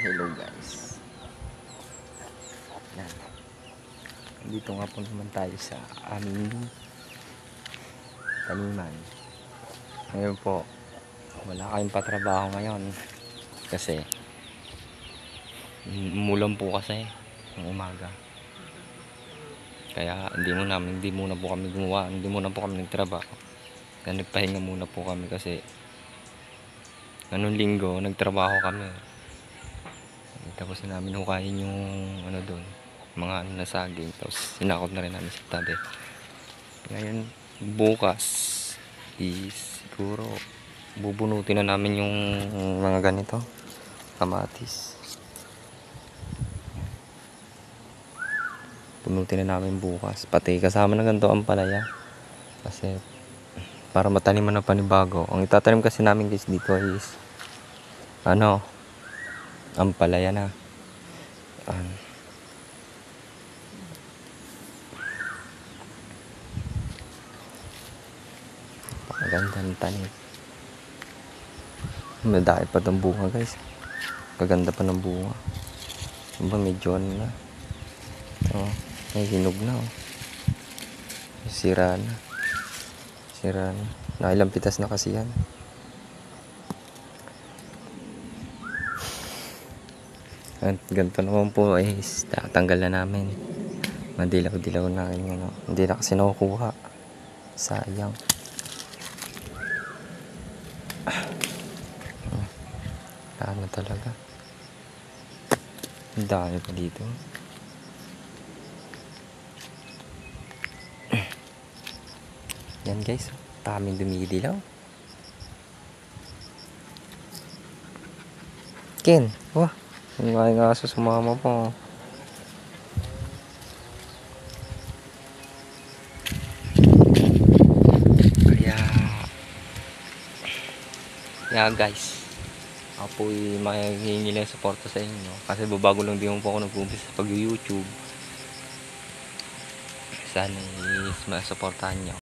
Hello guys. Yan. Dito nga po naman tayo sa aming taniman. Ngayon po, wala kayong patrabaho ngayon kasi umulan po kasi ng umaga. Kaya hindi muna po kami gumawa, hindi muna po kami nagtrabaho. Kaya nagpahinga muna po kami kasi anong linggo nagtrabaho kami. Tapos na namin hukayin yung ano doon, mga ano na saging, tapos sinakot na rin namin sa tabi. Ngayon bukas is siguro bubunutin na namin yung mga ganito kamatis. Bunutin na namin bukas, pati kasama na ganito ang palaya kasi para mataniman na panibago. Ang itatanim kasi namin guys dito is ano, ampalaya na. Maganda ng tanim. Madami pa ng bunga guys. Kaganda pa ng bunga. Diba medyo ano na. Oh, may hinog na oh. Sira na. Sira na. Nakailang pitas na kasi yan. At ganito naman po ay tatanggal na namin. Madilaw-dilaw na yun, ano. Hindi na kasi nakukuha. Sayang. Ano talaga. Ang dami pa dito. Yan guys. Daming dumidilaw. Ken, wah. Ang mga aso sumama po. Kaya guys, ako po'y mahihingi lang suporta sa inyo. Kasi babago lang din po ako nag-umpisa sa pag-YouTube. Sana is masuportahan nyo.